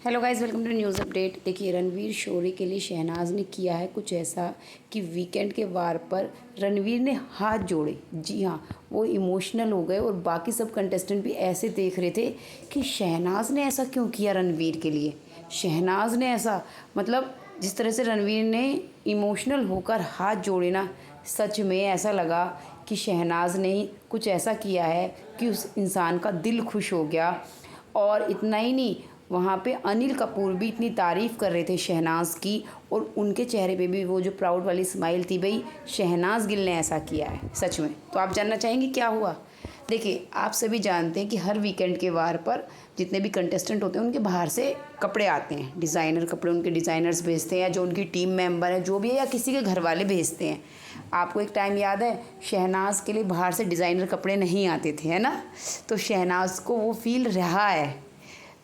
Hello guys, welcome to news update. देखिए, रणवीर शोरी के लिए शहनाज ने किया है कुछ ऐसा कि वीकेंड के वार पर रणवीर ने हाथ जोड़े। जी हाँ, वो इमोशनल हो गए और बाकी सब कंटेस्टेंट भी ऐसे देख रहे थे कि शहनाज ने ऐसा क्यों किया रणवीर के लिए। शहनाज ने ऐसा मतलब जिस तरह से रणवीर ने इमोशनल होकर हाथ जोड़े ना, सच में ऐसा लगा कि शहनाज ने कुछ ऐसा किया है कि उस इंसान का दिल खुश हो गया। और इतना ही नहीं, वहाँ पे अनिल कपूर भी इतनी तारीफ़ कर रहे थे शहनाज की, और उनके चेहरे पे भी वो जो प्राउड वाली स्माइल थी। भाई, शहनाज गिल ने ऐसा किया है सच में। तो आप जानना चाहेंगे क्या हुआ? देखिए, आप सभी जानते हैं कि हर वीकेंड के वार पर जितने भी कंटेस्टेंट होते हैं उनके बाहर से कपड़े आते हैं, डिज़ाइनर कपड़े उनके डिज़ाइनर्स भेजते हैं, या जो उनकी टीम मेंबर है जो भी है, या किसी के घर वाले भेजते हैं। आपको एक टाइम याद है, शहनाज के लिए बाहर से डिज़ाइनर कपड़े नहीं आते थे, है ना? तो शहनाज को वो फील रहा है।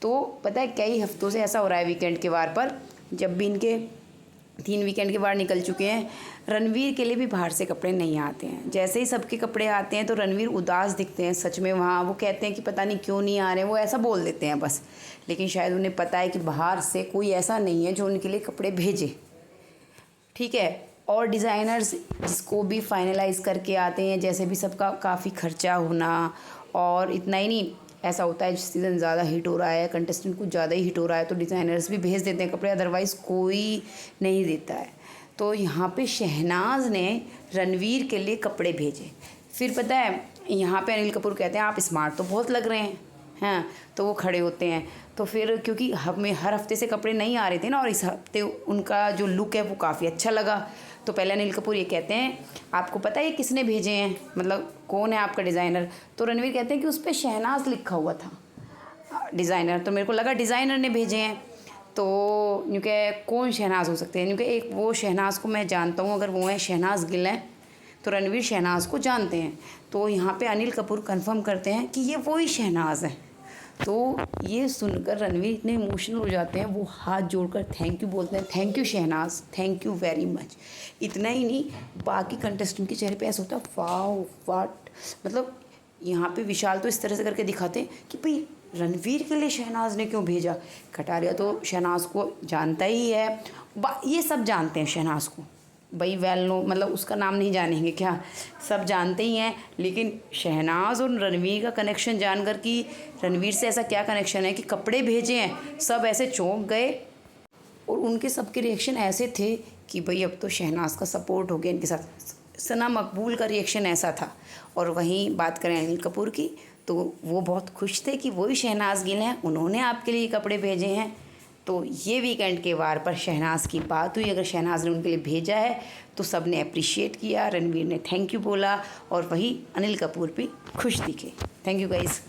तो पता है, कई हफ्तों से ऐसा हो रहा है वीकेंड के वार पर, जब भी इनके 3 वीकेंड के वार निकल चुके हैं, रणवीर के लिए भी बाहर से कपड़े नहीं आते हैं। जैसे ही सबके कपड़े आते हैं तो रणवीर उदास दिखते हैं सच में। वहाँ वो कहते हैं कि पता नहीं क्यों नहीं आ रहे, वो ऐसा बोल देते हैं बस। लेकिन शायद उन्हें पता है कि बाहर से कोई ऐसा नहीं है जो उनके लिए कपड़े भेजे, ठीक है। और डिज़ाइनर्स जिसको भी फाइनलाइज़ करके आते हैं, जैसे भी सबका काफ़ी खर्चा होना। और इतना ही नहीं, ऐसा होता है जिस सीज़न ज़्यादा हिट हो रहा है, कंटेस्टेंट कुछ ज़्यादा ही हिट हो रहा है, तो डिज़ाइनर्स भी भेज देते हैं कपड़े, अदरवाइज़ कोई नहीं देता है। तो यहाँ पे शहनाज ने रणवीर के लिए कपड़े भेजे। फिर पता है, यहाँ पे अनिल कपूर कहते हैं आप स्मार्ट तो बहुत लग रहे हैं। हाँ, तो वो खड़े होते हैं। तो फिर क्योंकि हमें हर हफ्ते से कपड़े नहीं आ रहे थे ना, और इस हफ्ते उनका जो लुक है वो काफ़ी अच्छा लगा। तो पहले अनिल कपूर ये कहते हैं आपको पता है ये किसने भेजे हैं, मतलब कौन है आपका डिज़ाइनर? तो रणवीर कहते हैं कि उस पर शहनाज लिखा हुआ था डिज़ाइनर, तो मेरे को लगा डिज़ाइनर ने भेजे हैं। तो यूँ कह कौन शहनाज हो सकते हैं? यूँ कह एक वो शहनाज को मैं जानता हूँ, अगर वो है शहनाज गिल हैं तो रणवीर शहनाज को जानते हैं। तो यहाँ पे अनिल कपूर कंफर्म करते हैं कि ये वही शहनाज है। तो ये सुनकर रणवीर इतने इमोशनल हो जाते हैं, वो हाथ जोड़कर थैंक यू बोलते हैं, thank you Shehnaaz, thank you very much. इतना ही नहीं, बाकी कंटेस्टेंट के चेहरे पे ऐसा होता है वाओ वाट, मतलब यहाँ पे विशाल तो इस तरह से करके दिखाते हैं कि भाई रणवीर के लिए शहनाज ने क्यों भेजा। कटारिया तो शहनाज को जानता ही है, ये सब जानते हैं शहनाज को, भाई वेल नो, मतलब उसका नाम नहीं जानेंगे क्या, सब जानते ही हैं। लेकिन शहनाज और रणवीर का कनेक्शन जानकर कि रणवीर से ऐसा क्या कनेक्शन है कि कपड़े भेजे हैं, सब ऐसे चौंक गए। और उनके सबके रिएक्शन ऐसे थे कि भाई अब तो शहनाज का सपोर्ट हो गया इनके साथ। सना मकबूल का रिएक्शन ऐसा था। और वहीं बात करें अनिल कपूर की, तो वो बहुत खुश थे कि वही शहनाज गिल हैं, उन्होंने आपके लिए कपड़े भेजे हैं। तो ये वीकेंड के वार पर शहनाज की बात हुई। अगर शहनाज ने उनके लिए भेजा है तो सब ने अप्रिशिएट किया, रणवीर ने थैंक यू बोला, और वही अनिल कपूर भी खुश दिखे। Thank you guys.